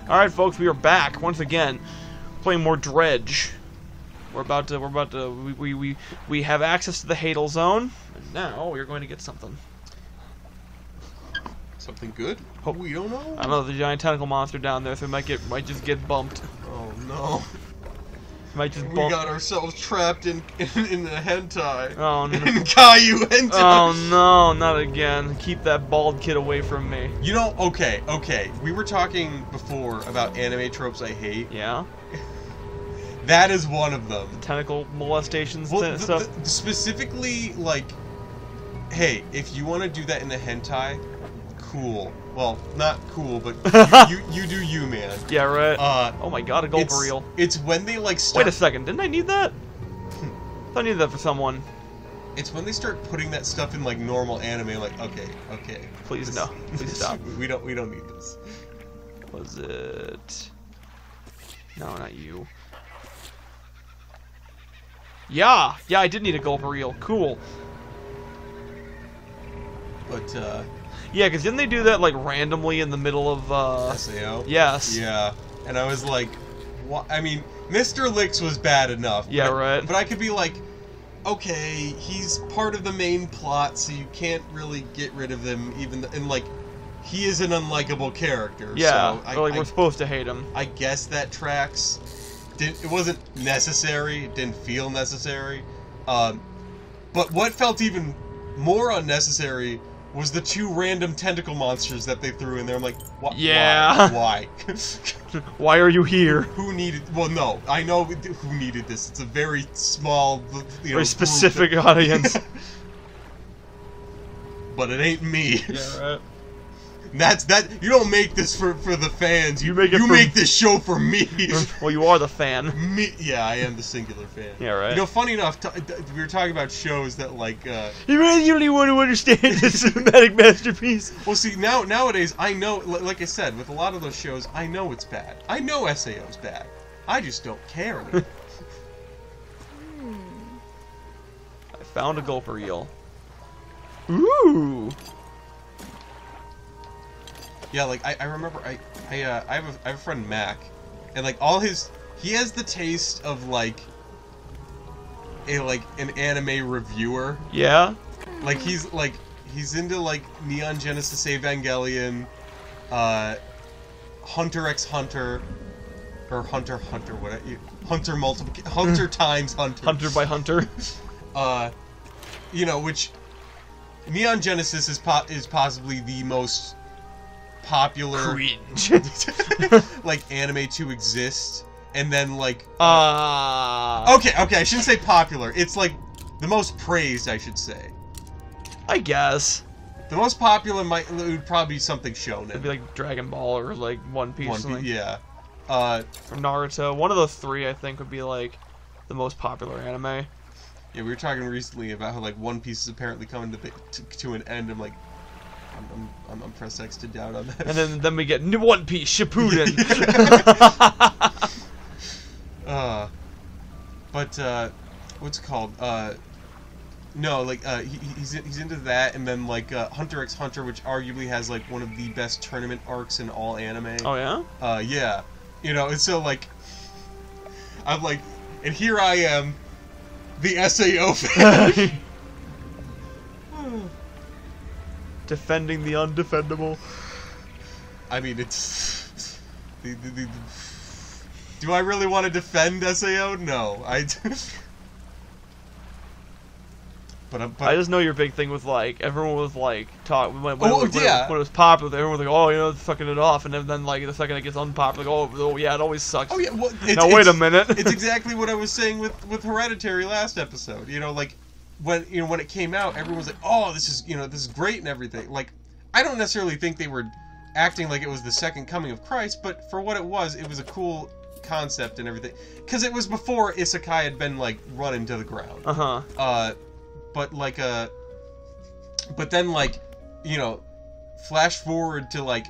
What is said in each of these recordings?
Alright, folks, we are back once again, playing more Dredge. We have access to the Hadal Zone, and now we're going to get something. Something good? Oh, we don't know. I don't know, the giant tentacle monster down there, so we might just get bumped. Oh no. Might just bump. We got ourselves trapped in the hentai. Oh no. In Caillou hentai. Oh no, not again. Keep that bald kid away from me. You know, okay. We were talking before about anime tropes I hate. Yeah? That is one of them. Tentacle molestations stuff. Specifically, like, hey, if you want to do that in a hentai, cool. Well, not cool, but you do you, man. Yeah, right. Oh my god, a gulp reel. It's when they like start. Wait a second, didn't I need that? I needed that for someone. It's when they start putting that stuff in like normal anime. Like, okay. Please no, please stop. We don't need this. Was it? No, not you. Yeah, I did need a gulp reel. Cool. But yeah, because didn't they do that, like, randomly in the middle of, SAO? Yes. Yeah. And I was like, what? I mean, Mr. Licks was bad enough. Yeah, right. But I could be like, okay, he's part of the main plot, so you can't really get rid of him, and, like, he is an unlikable character. Yeah, so we're supposed to hate him. I guess that tracks. It wasn't necessary. It didn't feel necessary. But what felt even more unnecessary was the two random tentacle monsters that they threw in there. I'm like, what? Yeah. Why? Why are you here? Who needed? Well, no, I know who needed this. It's a very small, very specific audience. But it ain't me. Yeah, right. That's that. You don't make this for the fans. You make this show for me. Well, you are the fan. Me, yeah, I am the singular fan. Yeah, right. You know, funny enough, we were talking about shows that like. You really only want to understand this cinematic masterpiece. Well, see, nowadays I know, like I said, with a lot of those shows, I know it's bad. I know SAO's bad. I just don't care anymore. I found a gulp reel. Ooh. Yeah, like I remember I have a friend Mac, and like he has the taste of like an anime reviewer. Yeah. Like he's into like Neon Genesis Evangelion, Hunter x Hunter, or Hunter what Hunter times Hunter. Hunter by Hunter. You know, which Neon Genesis is possibly the most popular cringe like anime to exist, and then like okay, I shouldn't say popular, it's like the most praised, I should say. I guess the most popular would probably be something shonen. It'd be like Dragon Ball or like One Piece. Yeah. Or Naruto. One of those three, I think, would be like the most popular anime. Yeah, we were talking recently about how like One Piece is apparently coming to an end. I'm like, I'm press X to doubt on that. And then we get One Piece Shippuden. But what's it called? No, like he's into that, and then like Hunter x Hunter, which arguably has like one of the best tournament arcs in all anime. Oh yeah. Yeah, you know, and so like I'm like, and here I am, the SAO fan. Defending the undefendable. I mean, it's do I really want to defend SAO? No, But I just know your big thing with like everyone was like talk when it was popular, everyone was like, oh, you know, sucking it off, and then like the second it gets unpopular, like, oh yeah, it always sucks. Oh yeah, well, now wait a minute. It's exactly what I was saying with Hereditary last episode. You know, like when it came out, everyone was like, oh, this is great and everything. Like, I don't necessarily think they were acting like it was the second coming of Christ, but for what it was a cool concept and everything, because it was before Isekai had been like run into the ground. But like but then like, you know, flash forward to like,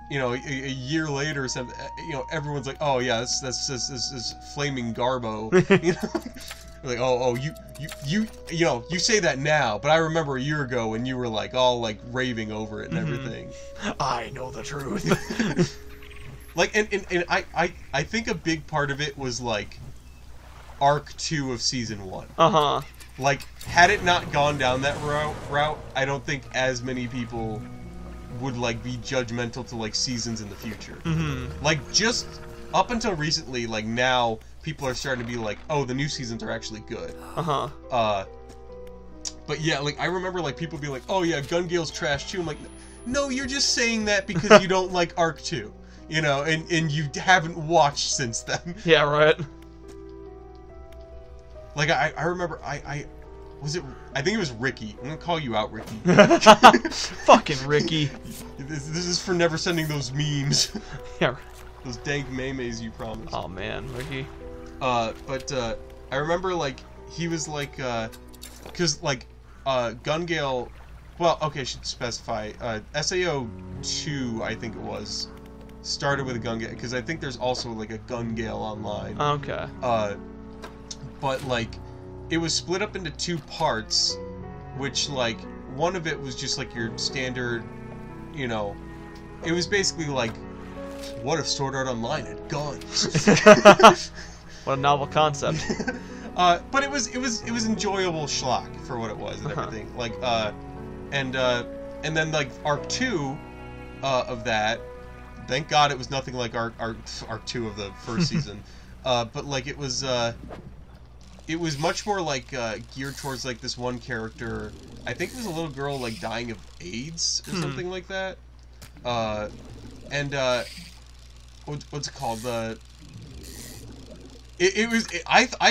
you know, a year later or something, you know, everyone's like, oh yeah, this flaming Garbo, you know, like, oh you know, you say that now, but I remember a year ago when you were like all like raving over it and everything. I know the truth. Like, and I think a big part of it was, like, Arc 2 of Season 1. Uh-huh. Like, had it not gone down that route, I don't think as many people would, like, be judgmental to, like, seasons in the future. Mm-hmm. Like, just up until recently, like, now, people are starting to be like, oh, the new seasons are actually good. Uh-huh. But yeah, like, I remember, like, people be like, oh yeah, Gun Gale's trash too. I'm like, no, you're just saying that because you don't like Arc 2. You know, and you haven't watched since then. Yeah, right. Like, I remember, I think it was Ricky. I'm gonna call you out, Ricky. Fucking Ricky. This is for never sending those memes. Yeah. Those dank memes you promised. Oh man, Ricky. But I remember, like, he was like, cause like, Gun Gale, well, okay, I should specify, SAO 2, I think it was, started with a Gun Gale, because I think there's also, like, a Gun Gale online. Okay. But, like, it was split up into 2 parts, which, like, one of it was just, like, your standard, you know, it was basically, like, what if Sword Art Online had guns? What a novel concept. But it was enjoyable schlock for what it was and everything. Like, and then, like, Arc 2 of that, thank God it was nothing like Arc 2 of the first season. But, like, it was much more, like, geared towards, like, this one character. I think it was a little girl, like, dying of AIDS or something like that. What's it called? I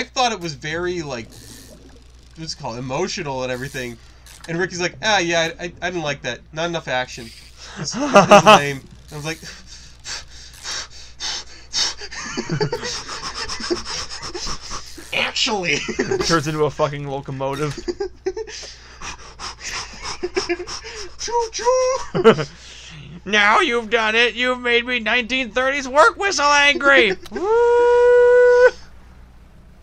thought it was very, like, what's it called? Emotional and everything. And Ricky's like, yeah, I didn't like that. Not enough action. It's lame. And I was like... Actually! Turns into a fucking locomotive. Choo-choo! Now you've done it! You've made me 1930s work whistle angry! Woo! Is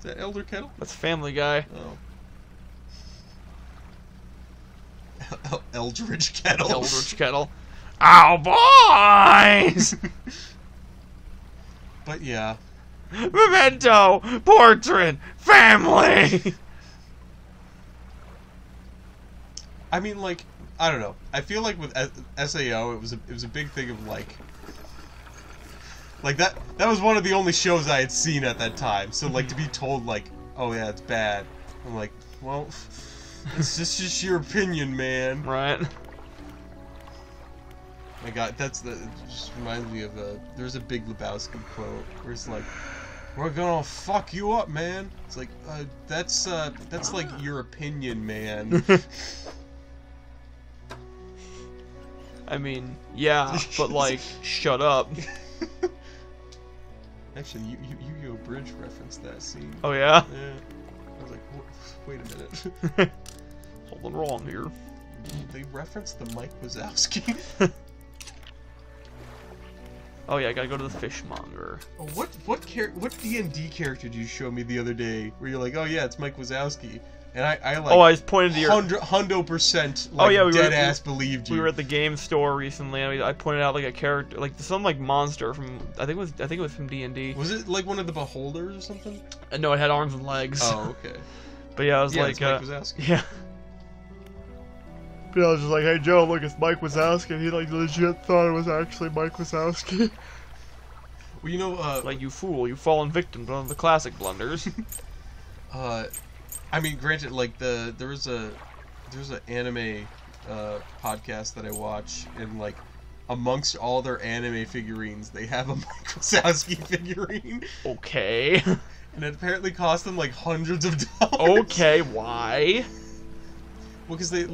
that Elder Kettle? That's Family Guy. Oh. Eldridge Kettle. Eldridge Kettle. Ow, boys! But yeah. Memento! Portrait! Family! I mean, like, I don't know. I feel like with SAO, it was a big thing of, like that was one of the only shows I had seen at that time. So, like, to be told, like, oh yeah, it's bad. I'm like, well, it's just your opinion, man. Right. My God, it just reminds me of there's a Big Lebowski quote where it's like, we're gonna fuck you up, man. It's like, that's like your opinion, man. I mean, yeah, but like, shut up. Actually, Yu-Gi-Oh! Bridge referenced that scene. Oh yeah? Yeah. I was like, wait a minute. Something wrong here. They referenced the Mike Wazowski. Oh yeah, I gotta go to the fishmonger. Oh, what D&D character did you show me the other day where you're like, oh yeah, it's Mike Wazowski? And I like, I just pointed to your 100% like, dead ass believed you. We were at the game store recently, and I pointed out like a character, like some like monster from I think it was from D&D. Was it like one of the Beholders or something? No, it had arms and legs. Oh, okay. But yeah, I was like, it's Mike Wazowski. Yeah. But I was just like, hey Joe, look, it's Mike Wazowski. And he like legit thought it was actually Mike Wazowski. Well, you know, like, you fool, you've fallen victim to one of the classic blunders. I mean, granted, like there's an anime podcast that I watch, and like amongst all their anime figurines, they have a Mike Wazowski figurine. Okay. And it apparently cost them like hundreds of dollars. Okay, why? Well, because they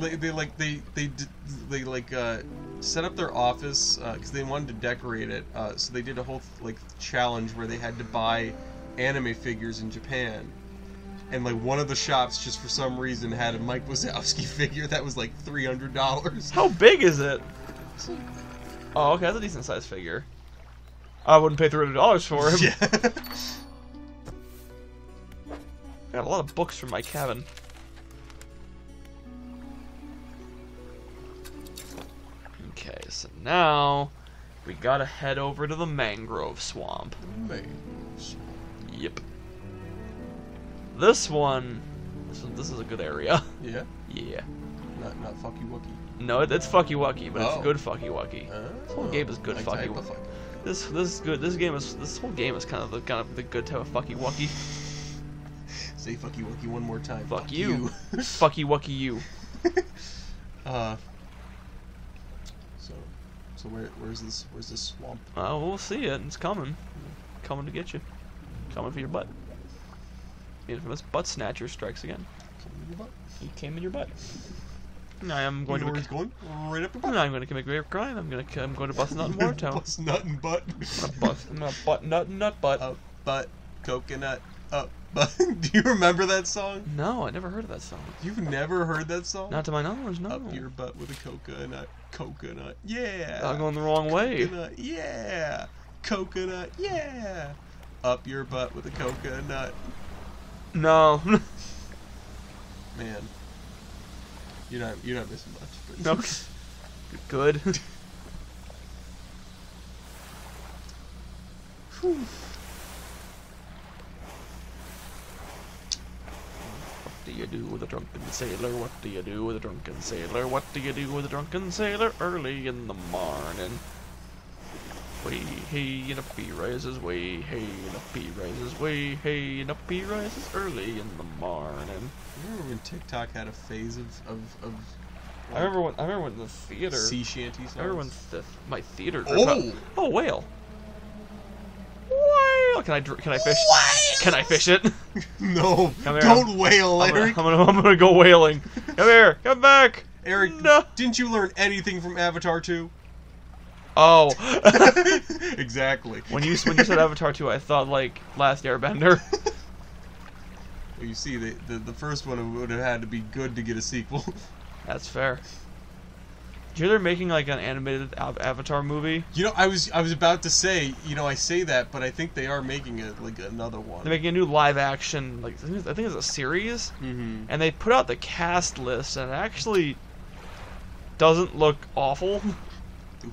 set up their office because they wanted to decorate it. So they did a whole like challenge where they had to buy anime figures in Japan. And, like, one of the shops, just for some reason, had a Mike Wazowski figure that was, like, $300. How big is it? Oh, okay, that's a decent-sized figure. I wouldn't pay $300 for him. Yeah. I got a lot of books from my cabin. Okay, so now We gotta head over to the mangrove swamp. Yep. This one... This is a good area. Yeah? Yeah. Not fucky wucky. No, it's fucky wucky, but it's good fucky wucky. This whole game is good fucky wucky. This is good. This whole game is kind of the good type of fucky wucky. Say fucky wucky one more time. Fuck you. Fucky wucky you. So where's this swamp? We'll see it. It's coming. Coming to get you. Coming for your butt. The infamous butt snatcher strikes again. Coming in your butt. He came in your butt. I am going to. Where he's going? Right up your butt. I'm going to commit grave crime. I'm going to bust nut in Watertown. Bust nut and butt. I'm gonna butt nut and nut butt. Up butt coconut. Up butt. Do you remember that song? No, I never heard of that song. You've never heard that song? Not to my knowledge, no. Up your butt with a coconut. Coconut. Yeah. I'm going the wrong way. Coconut. Yeah. Coconut. Yeah. Up your butt with a coconut. No. Man. You're not missing much. But No. Good. Whew. What do you do with a drunken sailor? What do you do with a drunken sailor? What do you do with a drunken sailor early in the morning? Way, hey, and up he rises, way, hey, and up he rises, way, hey, and up he rises early in the morning. Remember when TikTok had a phase of I remember when the theater sea shanty songs? I remember when my theater Oh, whale. Whale. Can I fish? Whale! Can I fish it? No. Come here. Don't wail, Eric. I'm gonna go whaling. Come here. Come back. Eric, no. Didn't you learn anything from Avatar 2? Oh. Exactly. When you said Avatar 2, I thought like Last Airbender. Well, you see, the first one would have had to be good to get a sequel. That's fair. Did you hear they're making like an animated Avatar movie? You know, I was about to say, you know, I say that, but I think they are making it like another one. They're making a new live action, like I think it's a series, and they put out the cast list, and it actually doesn't look awful. Ooh.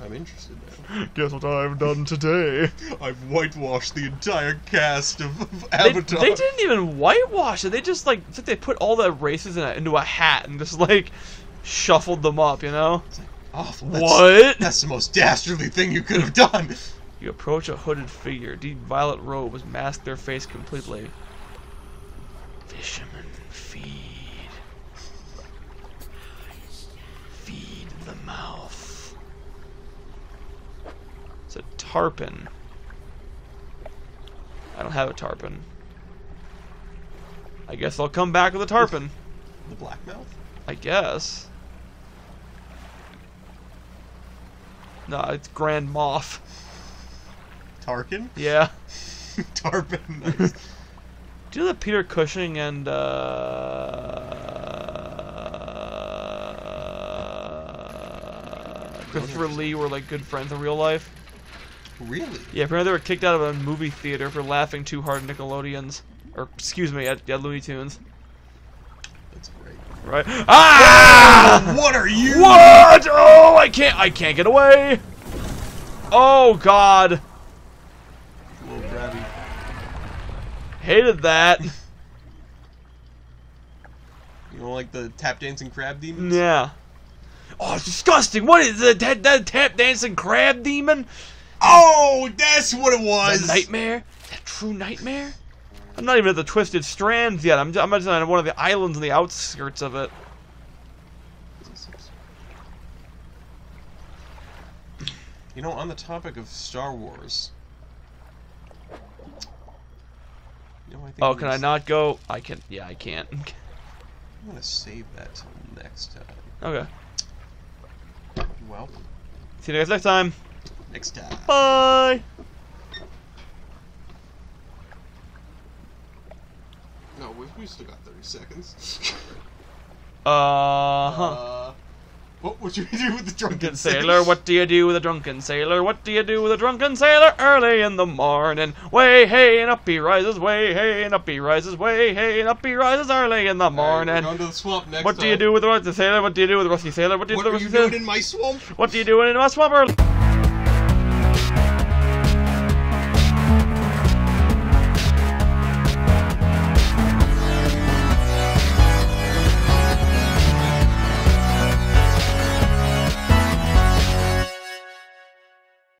I'm interested now. Guess what I've done today? I've whitewashed the entire cast of Avatar. They didn't even whitewash it. They just like it's like they put all the races into a hat and just like shuffled them up, you know? It's like, awful. What? That's the most dastardly thing you could have done. You approach a hooded figure. Deep violet robes mask their face completely. Fishermen feed. Feed the mouth. It's a tarpon. I don't have a tarpon. I guess I'll come back with a tarpon. The black mouth? I guess. No, it's Grand Moff. Tarkin? Yeah. Tarpon. Nice. Do you know that Peter Cushing and Christopher Lee were like good friends in real life? Really? Yeah, apparently they were kicked out of a movie theater for laughing too hard at Nickelodeons. Or, excuse me, at Looney Tunes. That's great. Right? Ah! What are you? What? Oh, I can't get away! Oh, God. A little crabby. Hated that. You don't like the tap dancing crab demons? Yeah. Oh, it's disgusting. What is it? That tap dancing crab demon? Oh, that's what it was. That nightmare? That true nightmare? I'm not even at the Twisted Strands yet. I'm just on one of the islands on the outskirts of it. You know, on the topic of Star Wars. You know, I think Can I not go? I can. Yeah, I can't. I'm gonna save that till next time. Okay. Well. See you guys next time. Next time. Bye. No, we still got 30 seconds. What would you do with the drunken sailor? What do you do with a drunken sailor? What do you do with a drunken sailor early in the morning? Way hey and up he rises, way hey and up he rises, way hey and up he rises early in the morning. We're going to the swamp next What do you do with the rusty sailor? What do you do with the rusty sailor? What do you do with the rusty sailor? What are you doing in my swamp? What do you do in my swamp?